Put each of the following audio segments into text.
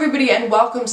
everybody and welcome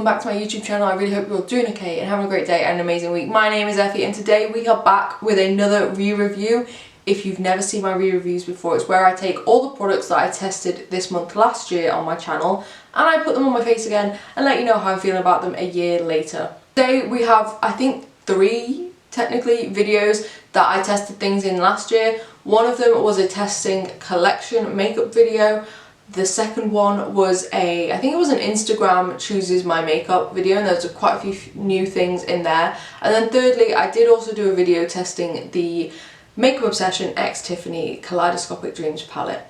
back to my YouTube channel. I really hope you're all doing okay and having a great day and an amazing week. My name is Effy and today we are back with another re-review. If you've never seen my re-reviews before, it's where I take all the products that I tested this month last year on my channel and I put them on my face again and let you know how I'm feeling about them a year later. Today we have, I think, 3 technically videos that I tested things in last year. One of them was a testing collection makeup video. The second one was I think it was an Instagram chooses my makeup video, and there's quite a few new things in there. And then thirdly, I did also do a video testing the Makeup Obsession X Tiffany Kaleidoscopic Dreams palette.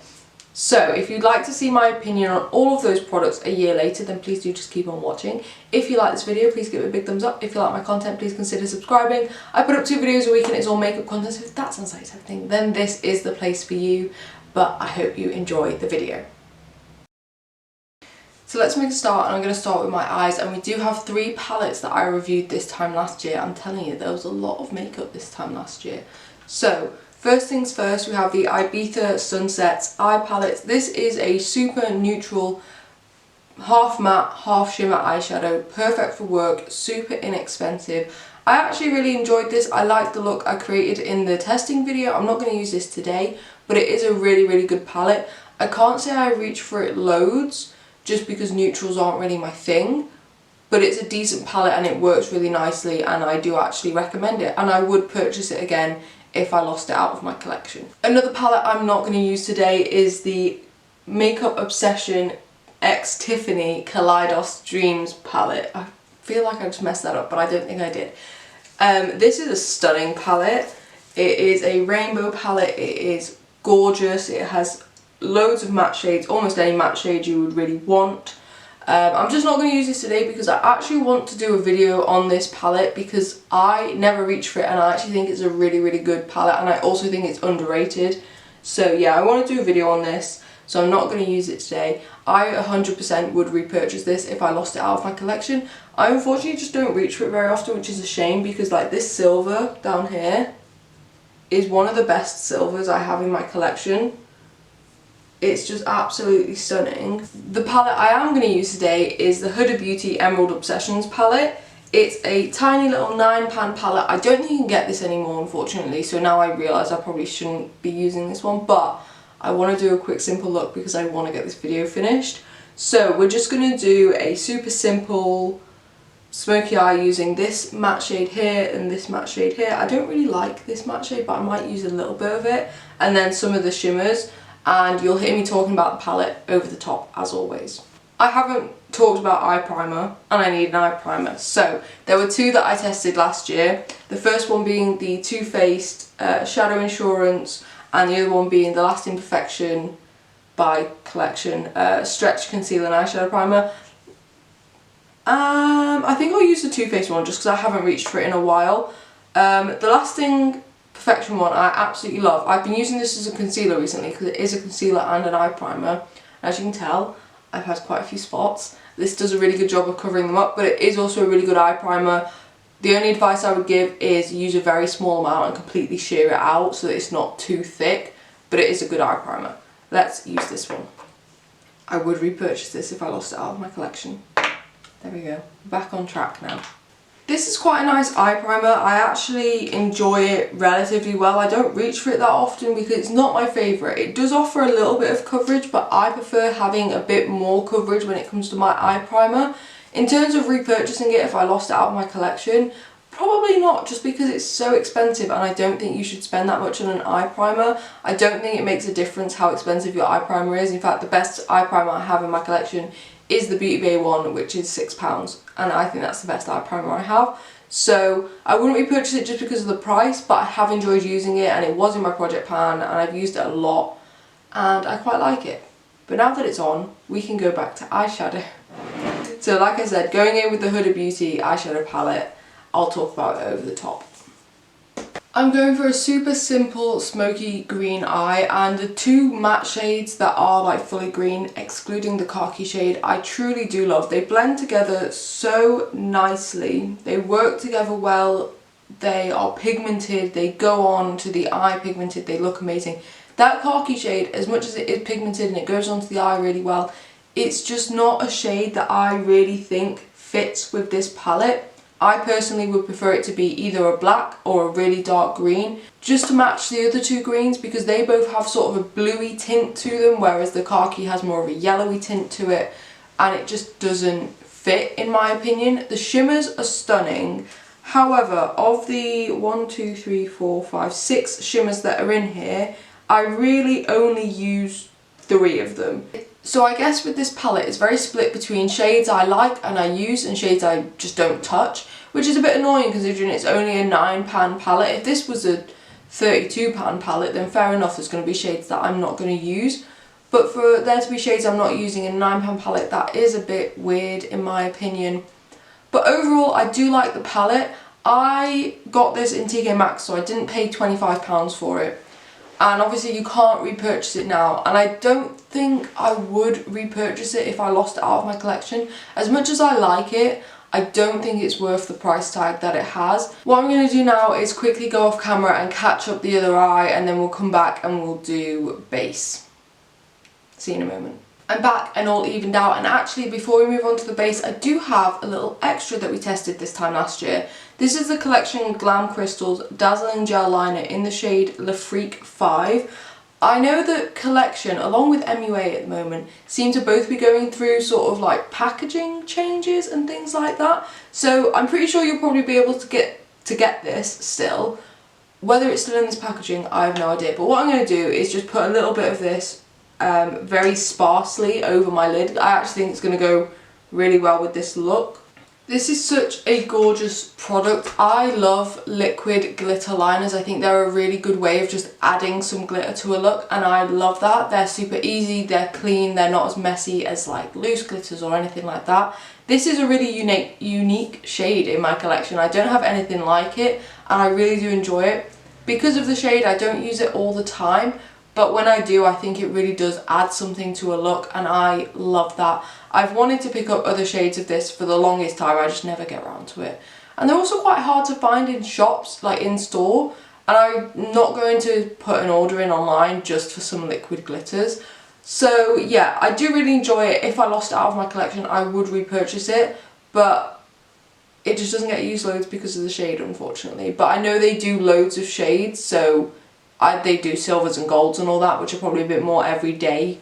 So if you'd like to see my opinion on all of those products a year later, then please do just keep on watching. If you like this video, please give it a big thumbs up. If you like my content, please consider subscribing. I put up 2 videos a week and it's all makeup content, so if that sounds like something, then this is the place for you. But I hope you enjoy the video. So let's make a start, and I'm going to start with my eyes, and we do have 3 palettes that I reviewed this time last year. I'm telling you, there was a lot of makeup this time last year. So first things first, we have the Ibiza Sunsets eye palette. This is a super neutral, half matte, half shimmer eyeshadow, perfect for work, super inexpensive. I actually really enjoyed this. I liked the look I created in the testing video. I'm not going to use this today, but it is a really good palette. I can't say I reach for it loads, just because neutrals aren't really my thing, but it's a decent palette and it works really nicely, and I do actually recommend it, and I would purchase it again if I lost it out of my collection. Another palette I'm not going to use today is the Makeup Obsession X Tiffany Kaleidoscopic Dreams palette. I feel like I just messed that up, but I don't think I did. This is a stunning palette. It is a rainbow palette. It is gorgeous. It has loads of matte shades, almost any matte shade you would really want. I'm just not going to use this today because I actually want to do a video on this palette because I never reach for it, and I actually think it's a really good palette, and I also think it's underrated. So yeah, I want to do a video on this, so I'm not going to use it today. I 100% would repurchase this if I lost it out of my collection. I unfortunately just don't reach for it very often, which is a shame, because like this silver down here is one of the best silvers I have in my collection. It's just absolutely stunning. The palette I am going to use today is the Huda Beauty Emerald Obsessions palette. It's a tiny little 9-pan palette. I don't think you can get this anymore, unfortunately, so now I realise I probably shouldn't be using this one, but I want to do a quick simple look because I want to get this video finished. So we're just going to do a super simple smoky eye using this matte shade here and this matte shade here. I don't really like this matte shade, but I might use a little bit of it, and then some of the shimmers. And you'll hear me talking about the palette over the top, as always. I haven't talked about eye primer, and I need an eye primer. So there were 2 that I tested last year. The first one being the Too Faced Shadow Insurance, and the other one being the Lasting Perfection by Collection Stretch Concealer and Eyeshadow Primer. I think I'll use the Too Faced one just because I haven't reached for it in a while. The Lasting Perfection one I absolutely love. I've been using this as a concealer recently because it is a concealer and an eye primer. As you can tell, I've had quite a few spots. This does a really good job of covering them up, but it is also a really good eye primer. The only advice I would give is use a very small amount and completely sheer it out so that it's not too thick, but it is a good eye primer. Let's use this one. I would repurchase this if I lost it out of my collection. There we go. Back on track now. This is quite a nice eye primer. I actually enjoy it relatively well. I don't reach for it that often because it's not my favourite. It does offer a little bit of coverage, but I prefer having a bit more coverage when it comes to my eye primer. In terms of repurchasing it if I lost it out of my collection, probably not, just because it's so expensive and I don't think you should spend that much on an eye primer. I don't think it makes a difference how expensive your eye primer is. In fact, the best eye primer I have in my collection is the Beauty Bay one, which is £6, and I think that's the best eye primer I have. So I wouldn't repurchase it just because of the price, but I have enjoyed using it, and it was in my project pan and I've used it a lot and I quite like it. But now that it's on, we can go back to eyeshadow. So like I said, going in with the Huda Beauty eyeshadow palette, I'll talk about it over the top. I'm going for a super simple smoky green eye, and the 2 matte shades that are like fully green, excluding the khaki shade, I truly do love. They blend together so nicely, they work together well, they are pigmented, they go on to the eye pigmented, they look amazing. That khaki shade, as much as it is pigmented and it goes onto the eye really well, it's just not a shade that I really think fits with this palette. I personally would prefer it to be either a black or a really dark green, just to match the other two greens, because they both have sort of a bluey tint to them, whereas the khaki has more of a yellowy tint to it, and it just doesn't fit in my opinion. The shimmers are stunning. However, of the 6 shimmers that are in here, I really only use 3 of them. So I guess with this palette, it's very split between shades I like and I use and shades I just don't touch, which is a bit annoying considering it's only a £9 palette. If this was a £32 palette, then fair enough, there's going to be shades that I'm not going to use. But for there to be shades I'm not using in a £9 palette, that is a bit weird in my opinion. But overall, I do like the palette. I got this in TK Maxx, so I didn't pay £25 for it. And obviously you can't repurchase it now, and I don't think I would repurchase it if I lost it out of my collection. As much as I like it, I don't think it's worth the price tag that it has. What I'm going to do now is quickly go off camera and catch up the other eye, and then we'll come back and we'll do base. See you in a moment. I'm back and all evened out, and actually before we move on to the base, I do have a little extra that we tested this time last year. This is the Collection Glam Crystals Dazzling Gel Liner in the shade Le Freak 5. I know that Collection, along with MUA at the moment, seem to both be going through sort of like packaging changes and things like that. So I'm pretty sure you'll probably be able to get this still. Whether it's still in this packaging, I have no idea. But what I'm going to do is just put a little bit of this very sparsely over my lid. I actually think it's going to go really well with this look. This is such a gorgeous product. I love liquid glitter liners. I think they're a really good way of just adding some glitter to a look, and I love that. They're super easy, they're clean, they're not as messy as like loose glitters or anything like that. This is a really unique shade in my collection. I don't have anything like it, and I really do enjoy it. Because of the shade, I don't use it all the time, but when I do, I think it really does add something to a look, and I love that. I've wanted to pick up other shades of this for the longest time, I just never get around to it. And they're also quite hard to find in shops, like in store, and I'm not going to put an order in online just for some liquid glitters. So yeah, I do really enjoy it. If I lost it out of my collection, I would repurchase it, but it just doesn't get used loads because of the shade, unfortunately. But I know they do loads of shades, so they do silvers and golds and all that, which are probably a bit more everyday,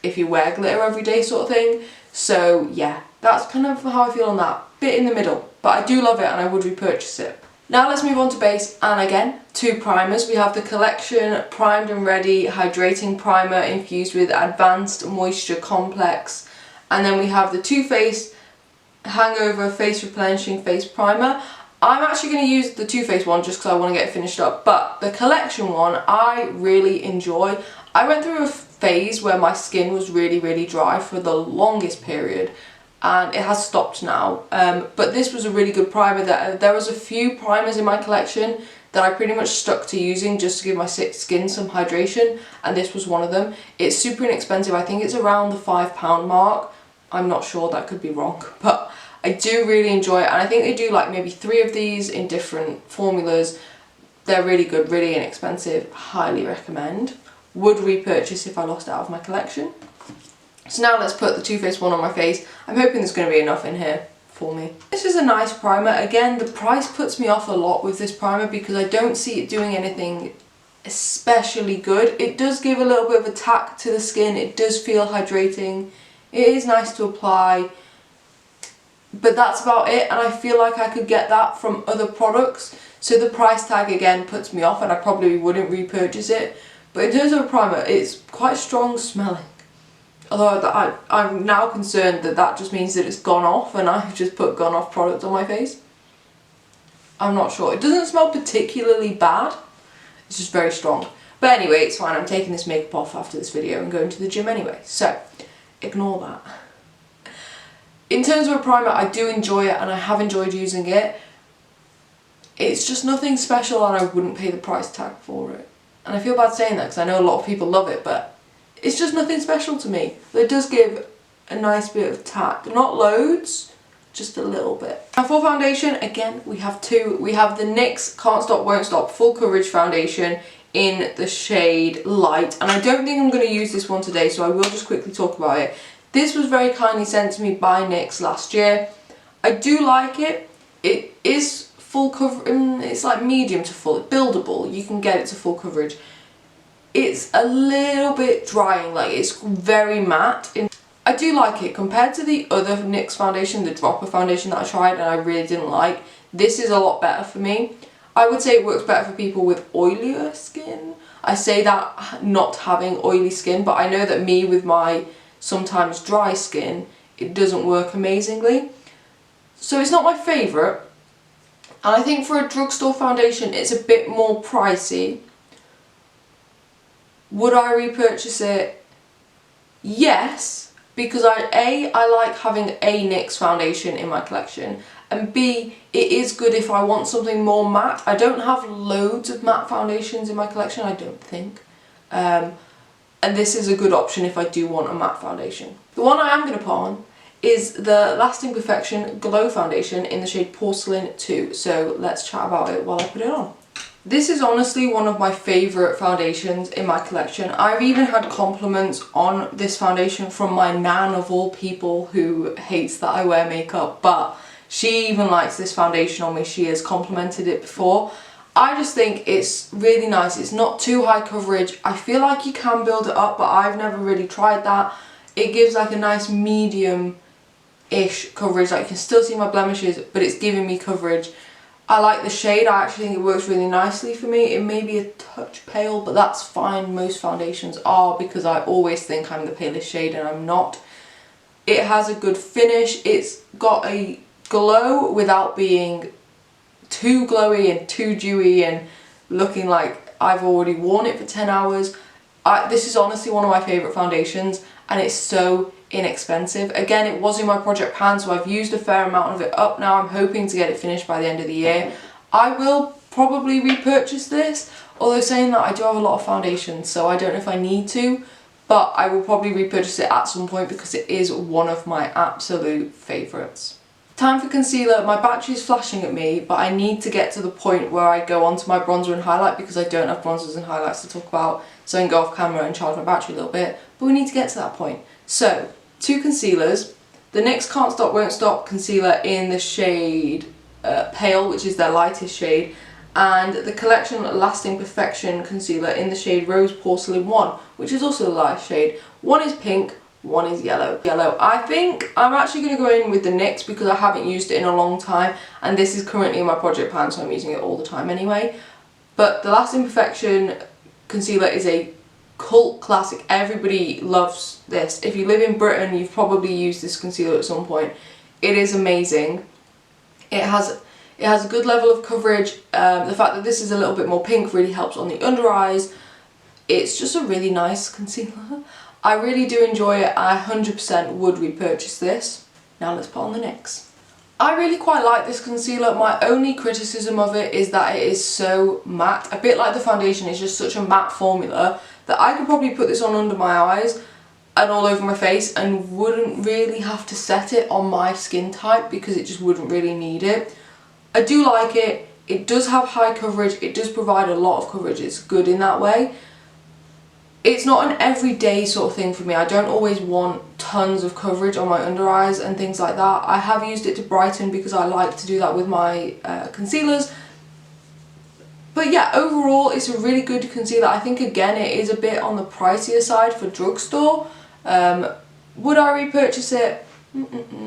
if you wear glitter every day sort of thing. So yeah, that's kind of how I feel on that. Bit in the middle, but I do love it and I would repurchase it. Now let's move on to base, and again, 2 primers. We have the Collection Primed and Ready Hydrating Primer infused with Advanced Moisture Complex, and then we have the Too Faced Hangover Face Replenishing Face Primer. I'm actually going to use the Too Faced one just because I want to get it finished up, but the Collection one I really enjoy. I went through a phase where my skin was really dry for the longest period, and it has stopped now, but this was a really good primer. There was a few primers in my collection that I pretty much stuck to using just to give my skin some hydration, and this was one of them. It's super inexpensive. I think it's around the £5 mark. I'm not sure, that could be wrong, but I do really enjoy it, and I think they do like maybe 3 of these in different formulas. They're really good, really inexpensive, highly recommend. Would repurchase if I lost it out of my collection. So now let's put the Too Faced one on my face. I'm hoping there's going to be enough in here for me. This is a nice primer. Again, the price puts me off a lot with this primer because I don't see it doing anything especially good. It does give a little bit of a tack to the skin. It does feel hydrating. It is nice to apply, but that's about it, and I feel like I could get that from other products. So the price tag again puts me off, and I probably wouldn't repurchase it. But in terms of a primer, it's quite strong smelling. Although I'm now concerned that that just means that it's gone off and I've just put gone off product on my face. I'm not sure. It doesn't smell particularly bad. It's just very strong. But anyway, it's fine. I'm taking this makeup off after this video and going to the gym anyway. So, ignore that. In terms of a primer, I do enjoy it and I have enjoyed using it. It's just nothing special and I wouldn't pay the price tag for it. And I feel bad saying that because I know a lot of people love it, but it's just nothing special to me. But it does give a nice bit of tack. Not loads, just a little bit. Now for foundation, again, we have 2. We have the NYX Can't Stop Won't Stop Full Coverage Foundation in the shade Light, and I don't think I'm going to use this one today, so I will just quickly talk about it. This was very kindly sent to me by NYX last year. I do like it. It is full cover, it's like medium to full, buildable, you can get it to full coverage. It's a little bit drying, like it's very matte. I do like it compared to the other NYX foundation, the dropper foundation that I tried and I really didn't like. This is a lot better for me. I would say it works better for people with oilier skin. I say that not having oily skin, but I know that me with my sometimes dry skin, it doesn't work amazingly. So it's not my favourite. And I think for a drugstore foundation, it's a bit more pricey. Would I repurchase it? Yes, because I like having a NYX foundation in my collection, and B, it is good if I want something more matte. I don't have loads of matte foundations in my collection, I don't think. And this is a good option if I do want a matte foundation. The one I am going to put on is the Lasting Perfection Glow Foundation in the shade Porcelain 2. So let's chat about it while I put it on. This is honestly one of my favourite foundations in my collection. I've even had compliments on this foundation from my nan of all people, who hates that I wear makeup, but she even likes this foundation on me. She has complimented it before. I just think it's really nice. It's not too high coverage. I feel like you can build it up, but I've never really tried that. It gives like a nice medium-ish coverage. Like you can still see my blemishes, but it's giving me coverage. I like the shade. I actually think it works really nicely for me. It may be a touch pale, but that's fine. Most foundations are, because I always think I'm the palest shade and I'm not. It has a good finish. It's got a glow without being too glowy and too dewy and looking like I've already worn it for 10 hours. This is honestly one of my favourite foundations, and it's so inexpensive. Again, it was in my project pan, so I've used a fair amount of it up now. I'm hoping to get it finished by the end of the year. I will probably repurchase this, although saying that, I do have a lot of foundations, so I don't know if I need to, but I will probably repurchase it at some point because it is one of my absolute favourites. Time for concealer. My battery is flashing at me, but I need to get to the point where I go on to my bronzer and highlight, because I don't have bronzers and highlights to talk about, so I can go off camera and charge my battery a little bit, but we need to get to that point. So, 2 concealers. The NYX Can't Stop Won't Stop concealer in the shade Pale, which is their lightest shade, and the Collection Lasting Perfection concealer in the shade Rose Porcelain 1, which is also the lightest shade. One is pink, one is yellow. I think I'm actually going to go in with the NYX because I haven't used it in a long time, and this is currently in my project pan, so I'm using it all the time anyway. But the Lasting Perfection concealer is a cult classic. Everybody loves this. If you live in Britain, you've probably used this concealer at some point. It is amazing. It has a good level of coverage. The fact that this is a little bit more pink really helps on the under eyes. It's just a really nice concealer. I really do enjoy it. I 100% would repurchase this. Now let's put on the NYX. I really quite like this concealer. My only criticism of it is that it is so matte. A bit like the foundation, it's just such a matte formula that I could probably put this on under my eyes and all over my face and wouldn't really have to set it on my skin type because it just wouldn't really need it. I do like it. It does have high coverage. It does provide a lot of coverage. It's good in that way. It's not an everyday sort of thing for me. I don't always want tons of coverage on my under eyes and things like that. I have used it to brighten because I like to do that with my concealers. But yeah, overall it's a really good concealer. I think again it is a bit on the pricier side for drugstore. Would I repurchase it?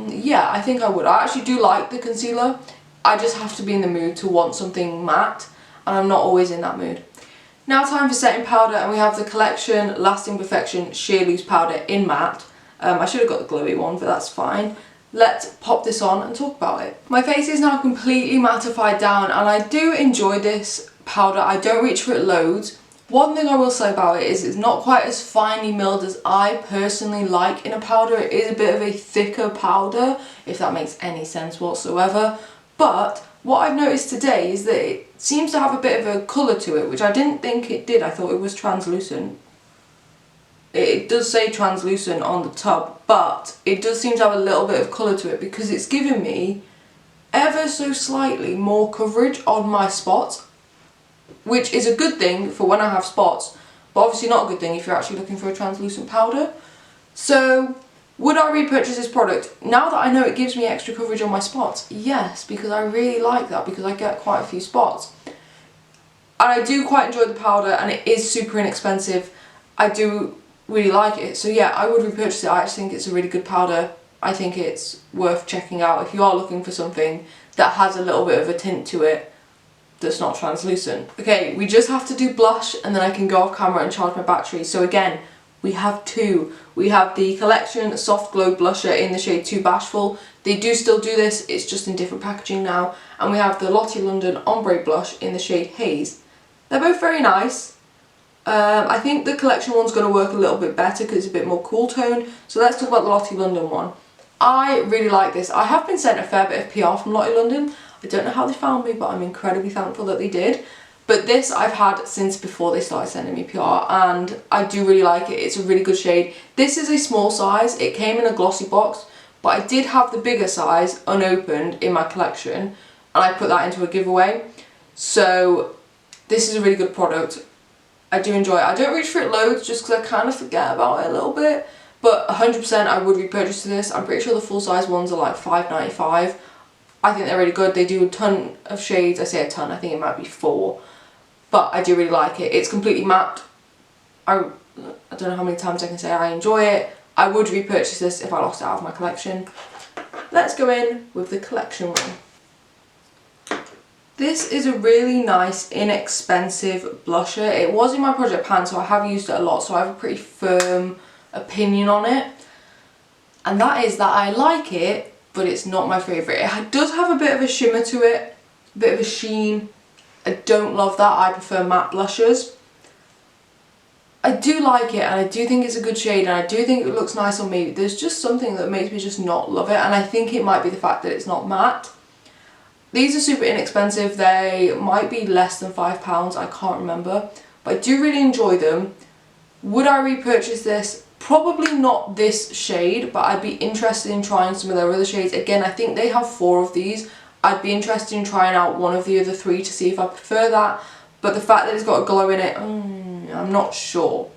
Yeah, I think I would. I actually do like the concealer. I just have to be in the mood to want something matte, and I'm not always in that mood. Now time for setting powder, and we have the Collection Lasting Perfection Sheer Loose Powder in matte. I should have got the glowy one, but that's fine. Let's pop this on and talk about it. My face is now completely mattified down, and I do enjoy this powder. I don't reach for it loads. One thing I will say about it is it's not quite as finely milled as I personally like in a powder. It is a bit of a thicker powder, if that makes any sense whatsoever. But what I've noticed today is that it seems to have a bit of a colour to it, which I didn't think it did. I thought it was translucent. It does say translucent on the tub, but it does seem to have a little bit of colour to it because it's giving me ever so slightly more coverage on my spots. which is a good thing for when I have spots, but obviously not a good thing if you're actually looking for a translucent powder. So would I repurchase this product? Now that I know it gives me extra coverage on my spots, yes, because I really like that, because I get quite a few spots. And I do quite enjoy the powder, and it is super inexpensive. I do really like it. So yeah, I would repurchase it. I actually think it's a really good powder. I think it's worth checking out if you are looking for something that has a little bit of a tint to it that's not translucent. Okay, we just have to do blush and then I can go off camera and charge my battery. So again, we have two. We have the Collection Soft Glow Blusher in the shade Too Bashful. They do still do this, it's just in different packaging now. And we have the Lottie London Ombre Blush in the shade Haze. They're both very nice. I think the Collection one's going to work a little bit better because it's a bit more cool toned. So let's talk about the Lottie London one. I really like this. I have been sent a fair bit of PR from Lottie London. I don't know how they found me, but I'm incredibly thankful that they did. But this I've had since before they started sending me PR, and I do really like it. It's a really good shade. This is a small size. It came in a glossy box, but I did have the bigger size unopened in my collection, and I put that into a giveaway. So this is a really good product. I do enjoy it. I don't reach for it loads just because I kind of forget about it a little bit, but 100% I would repurchase this. I'm pretty sure the full size ones are like $5.95. I think they're really good. They do a ton of shades. I say a ton, I think it might be 4. But I do really like it. It's completely matte. I don't know how many times I can say I enjoy it. I would repurchase this if I lost it out of my collection. Let's go in with the Collection one. This is a really nice, inexpensive blusher. It was in my project pan, so I have used it a lot, so I have a pretty firm opinion on it. And that is that I like it, but it's not my favourite. It does have a bit of a shimmer to it, a bit of a sheen. I don't love that. I prefer matte blushers. I do like it, and I do think it's a good shade, and I do think it looks nice on me. There's just something that makes me just not love it, and I think it might be the fact that it's not matte. These are super inexpensive. They might be less than £5, I can't remember, but I do really enjoy them. Would I repurchase this? Probably not this shade, but I'd be interested in trying some of their other shades. Again, I think they have 4 of these. I'd be interested in trying out one of the other 3 to see if I prefer that, but the fact that it's got a glow in it, I'm not sure.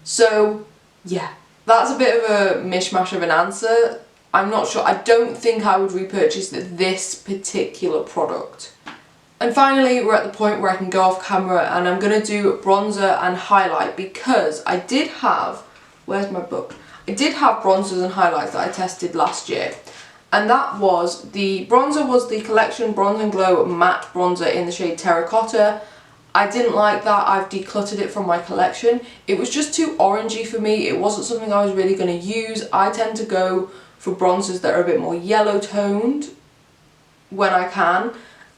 So yeah, that's a bit of a mishmash of an answer. I'm not sure. I don't think I would repurchase this particular product. And finally, we're at the point where I can go off camera and I'm going to do bronzer and highlight, because I did have, where's my book? I did have bronzers and highlights that I tested last year. And that was, the bronzer was the Collection Bronze and Glow Matte Bronzer in the shade Terracotta. I didn't like that. I've decluttered it from my collection. It was just too orangey for me. It wasn't something I was really going to use. I tend to go for bronzers that are a bit more yellow toned when I can.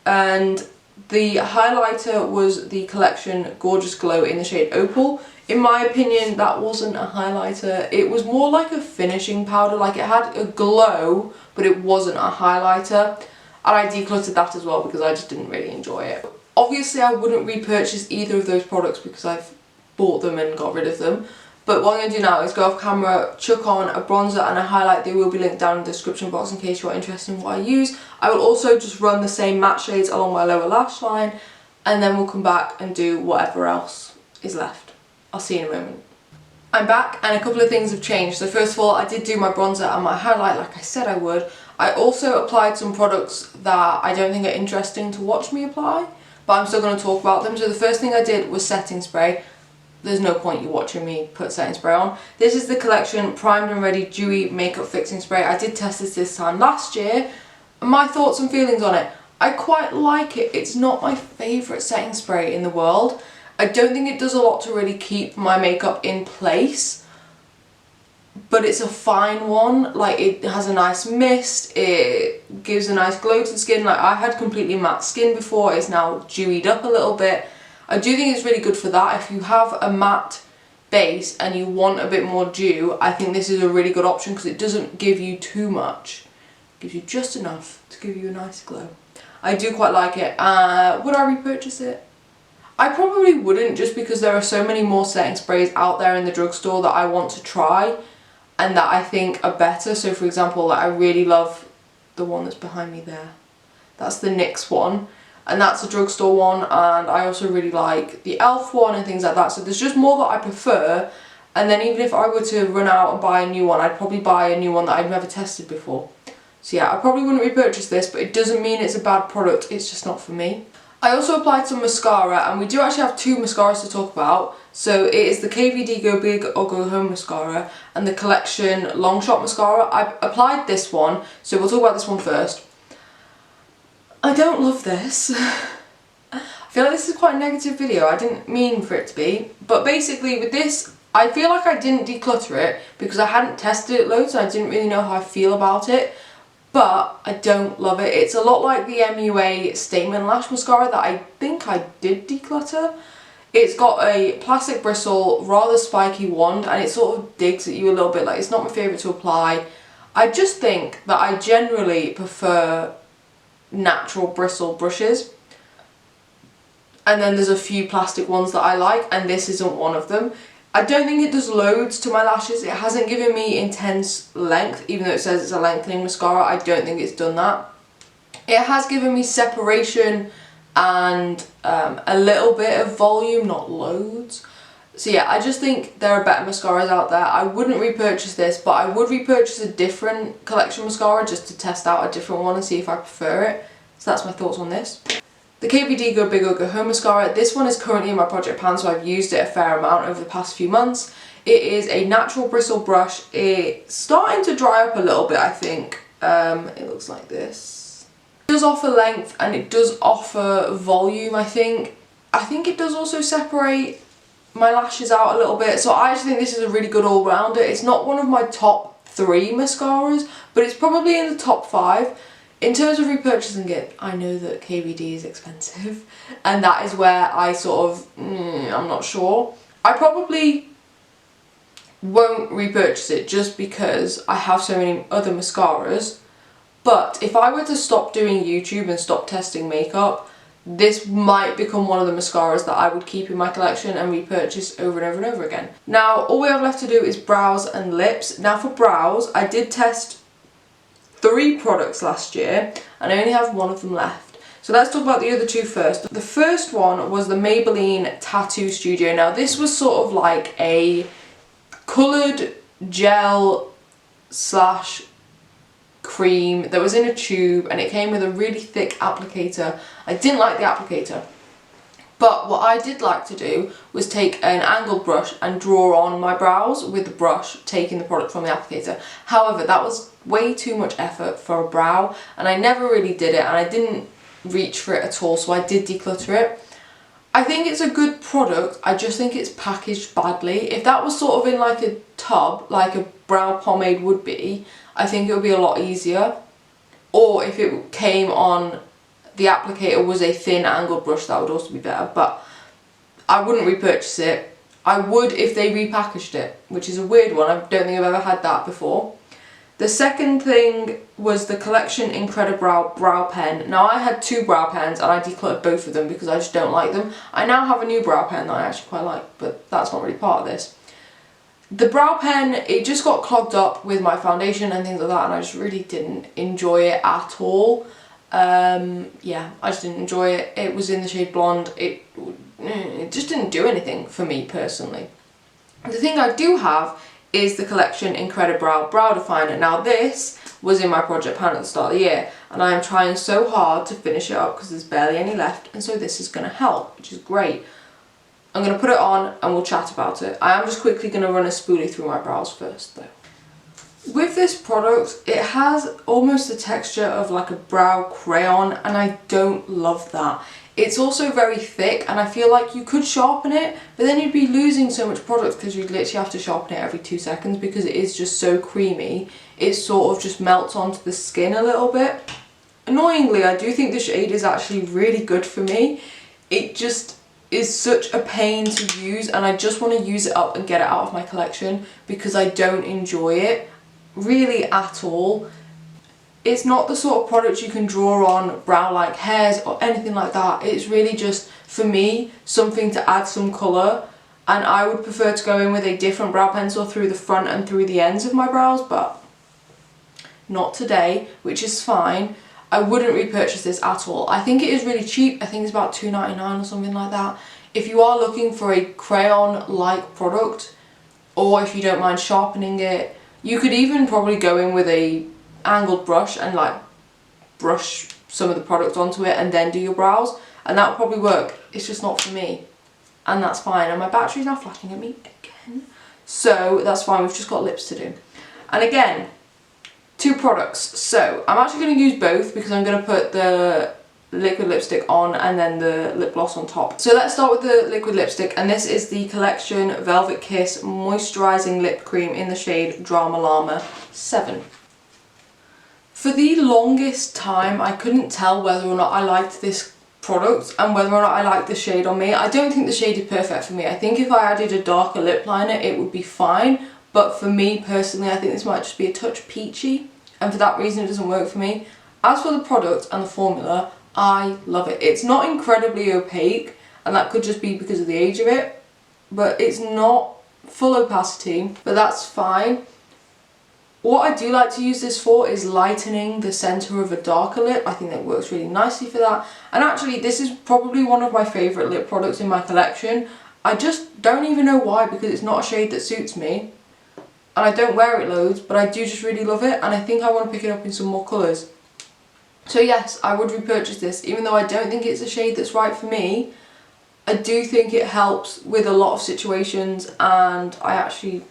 And the highlighter was the Collection Gorgeous Glow in the shade Opal. In my opinion, that wasn't a highlighter. It was more like a finishing powder. Like, it had a glow, but it wasn't a highlighter. And I decluttered that as well because I just didn't really enjoy it. Obviously, I wouldn't repurchase either of those products because I've bought them and got rid of them. But what I'm going to do now is go off camera, chuck on a bronzer and a highlight. They will be linked down in the description box in case you are interested in what I use. I will also just run the same matte shades along my lower lash line, and then we'll come back and do whatever else is left. I'll see you in a moment. I'm back, and a couple of things have changed. So first of all, I did do my bronzer and my highlight like I said I would. I also applied some products that I don't think are interesting to watch me apply, but I'm still going to talk about them. So the first thing I did was setting spray. There's no point you watching me put setting spray on. This is the Collection Primed and Ready Dewy Makeup Fixing Spray. I did test this time last year. My thoughts and feelings on it. I quite like it. It's not my favourite setting spray in the world. I don't think it does a lot to really keep my makeup in place, but it's a fine one. Like, it has a nice mist, it gives a nice glow to the skin. Like, I had completely matte skin before, it's now dewied up a little bit. I do think it's really good for that. If you have a matte base and you want a bit more dew, I think this is a really good option because it doesn't give you too much. It gives you just enough to give you a nice glow. I do quite like it. Would I repurchase it? I probably wouldn't, just because there are so many more setting sprays out there in the drugstore that I want to try and that I think are better. So for example, like, I really love the one that's behind me there. That's the NYX one. and that's a drugstore one, and I also really like the e.l.f. one and things like that. So there's just more that I prefer, and then even if I were to run out and buy a new one, I'd probably buy a new one that I'd never tested before. So yeah, I probably wouldn't repurchase this, but it doesn't mean it's a bad product, it's just not for me. I also applied some mascara, and we do actually have two mascaras to talk about. So it is the KVD Go Big or Go Home mascara and the Collection Long Shot mascara. I applied this one, so we'll talk about this one first. I don't love this. I feel like this is quite a negative video. I didn't mean for it to be, but basically with this, I feel like I didn't declutter it because I hadn't tested it loads and I didn't really know how I feel about it. But I don't love it. It's a lot like the MUA Statement Lash Mascara that I think I did declutter. It's got a plastic bristle, rather spiky wand, and it sort of digs at you a little bit. Like, it's not my favourite to apply. I just think that I generally prefer natural bristle brushes. And then there's a few plastic ones that I like, and this isn't one of them. I don't think it does loads to my lashes. It hasn't given me intense length, even though it says it's a lengthening mascara. I don't think it's done that. It has given me separation and a little bit of volume, not loads. So yeah, I just think there are better mascaras out there. I wouldn't repurchase this, but I would repurchase a different Collection mascara just to test out a different one and see if I prefer it. So that's my thoughts on this. The KVD Go Big or Go Home mascara, this one is currently in my project pan, so I've used it a fair amount over the past few months. It is a natural bristle brush. It's starting to dry up a little bit, I think. It looks like this. It does offer length and it does offer volume, I think. I think it does also separate my lashes out a little bit, so I actually think this is a really good all-rounder. It's not one of my top 3 mascaras, but it's probably in the top 5. In terms of repurchasing it, I know that KVD is expensive, and that is where I sort of, I'm not sure. I probably won't repurchase it just because I have so many other mascaras, but if I were to stop doing YouTube and stop testing makeup, this might become one of the mascaras that I would keep in my collection and repurchase over and over and over again. Now, all we have left to do is brows and lips. Now for brows, I did test 3 products last year and I only have one of them left. So let's talk about the other 2 first. The first one was the Maybelline Tattoo Studio. Now this was sort of like a coloured gel slash cream that was in a tube, and it came with a really thick applicator. I didn't like the applicator, but what I did like to do was take an angled brush and draw on my brows with the brush, taking the product from the applicator. However, that was way too much effort for a brow, and I never really did it, and I didn't reach for it at all, so I did declutter it. I think it's a good product, I just think it's packaged badly. If that was sort of in like a tub, like a brow pomade would be, I think it would be a lot easier. Or if it came on, the applicator was a thin angled brush, that would also be better, but I wouldn't repurchase it. I would if they repackaged it, which is a weird one. I don't think I've ever had that before. The second thing was the Collection Incredibrow brow pen. Now I had 2 brow pens and I decluttered both of them because I just don't like them. I now have a new brow pen that I actually quite like, but that's not really part of this. The brow pen, it just got clogged up with my foundation and things like that, and I just really didn't enjoy it at all. Yeah, I just didn't enjoy it. It was in the shade blonde. It just didn't do anything for me personally. The thing I do have is the Collection Incredibrow brow definer. Now this was in my project pan at the start of the year, and I am trying so hard to finish it up because there's barely any left, and so this is going to help, which is great. I'm going to put it on and we'll chat about it. I am just quickly going to run a spoolie through my brows first though. With this product, it has almost the texture of like a brow crayon, and I don't love that. It's also very thick, and I feel like you could sharpen it, but then you'd be losing so much product because you'd literally have to sharpen it every 2 seconds because it is just so creamy. It sort of just melts onto the skin a little bit. Annoyingly, I do think the shade is actually really good for me. It just is such a pain to use, and I just want to use it up and get it out of my collection because I don't enjoy it really at all. It's not the sort of product you can draw on brow-like hairs or anything like that. It's really just, for me, something to add some colour, and I would prefer to go in with a different brow pencil through the front and through the ends of my brows, but not today, which is fine. I wouldn't repurchase this at all. I think it is really cheap. I think it's about £2.99 or something like that. If you are looking for a crayon-like product, or if you don't mind sharpening it, you could even probably go in with a angled brush and like brush some of the product onto it and then do your brows, and that would probably work. It's just not for me, and that's fine. And my battery's now flashing at me again, so that's fine. We've just got lips to do. And again, 2 products. So I'm actually going to use both because I'm going to put the liquid lipstick on and then the lip gloss on top. So let's start with the liquid lipstick, and this is the Collection Velvet Kiss Moisturising Lip Cream in the shade Drama Llama 7. For the longest time I couldn't tell whether or not I liked this product and whether or not I liked the shade on me. I don't think the shade is perfect for me. I think if I added a darker lip liner it would be fine, but for me personally I think this might just be a touch peachy, and for that reason it doesn't work for me. As for the product and the formula, I love it. It's not incredibly opaque, and that could just be because of the age of it, but it's not full opacity, but that's fine. What I do like to use this for is lightening the centre of a darker lip. I think that works really nicely for that. And actually this is probably one of my favourite lip products in my collection. I just don't even know why, because it's not a shade that suits me. And I don't wear it loads, but I do just really love it, and I think I want to pick it up in some more colours. So yes, I would repurchase this, even though I don't think it's a shade that's right for me. I do think it helps with a lot of situations, and I actually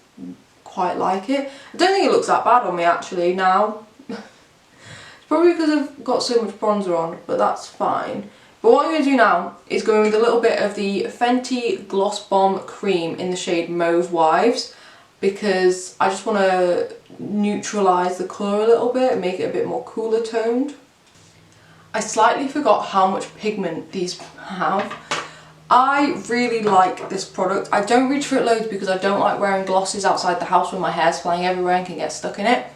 quite like it. I don't think it looks that bad on me actually now. It's probably because I've got so much bronzer on, but that's fine. But what I'm going to do now is go in with a little bit of the Fenty Gloss Bomb Cream in the shade Mauve Wives, because I just want to neutralise the colour a little bit and make it a bit more cooler toned. I slightly forgot how much pigment these have. I really like this product. I don't reach for it loads because I don't like wearing glosses outside the house when my hair's flying everywhere and can get stuck in it.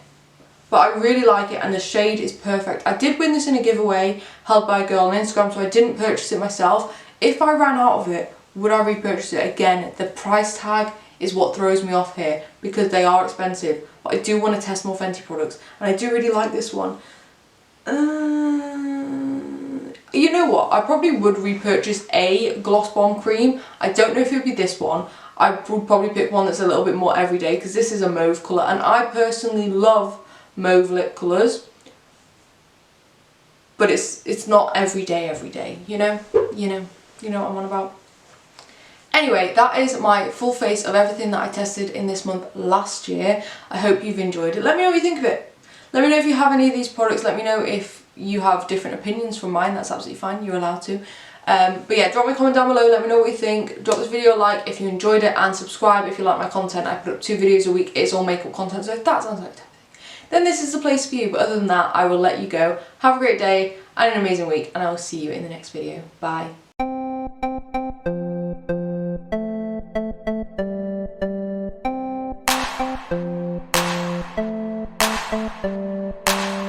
But I really like it, and the shade is perfect. I did win this in a giveaway held by a girl on Instagram, so I didn't purchase it myself. If I ran out of it, would I repurchase it? Again, the price tag is what throws me off here because they are expensive. But I do want to test more Fenty products, and I do really like this one. You know what, I probably would repurchase a Gloss Bomb cream. I don't know if it would be this one. I would probably pick one that's a little bit more everyday, because this is a mauve colour, and I personally love mauve lip colours. But it's not everyday, you know what I'm on about. Anyway, that is my full face of everything that I tested in this month last year. I hope you've enjoyed it. Let me know what you think of it. Let me know if you have any of these products. Let me know if you have different opinions from mine. That's absolutely fine, you're allowed to. But yeah, drop me a comment down below, let me know what you think. Drop this video a like if you enjoyed it, and subscribe if you like my content. I put up 2 videos a week, it's all makeup content, so if that sounds like everything, then this is the place for you. But other than that, I will let you go. Have a great day and an amazing week, and I will see you in the next video. Bye.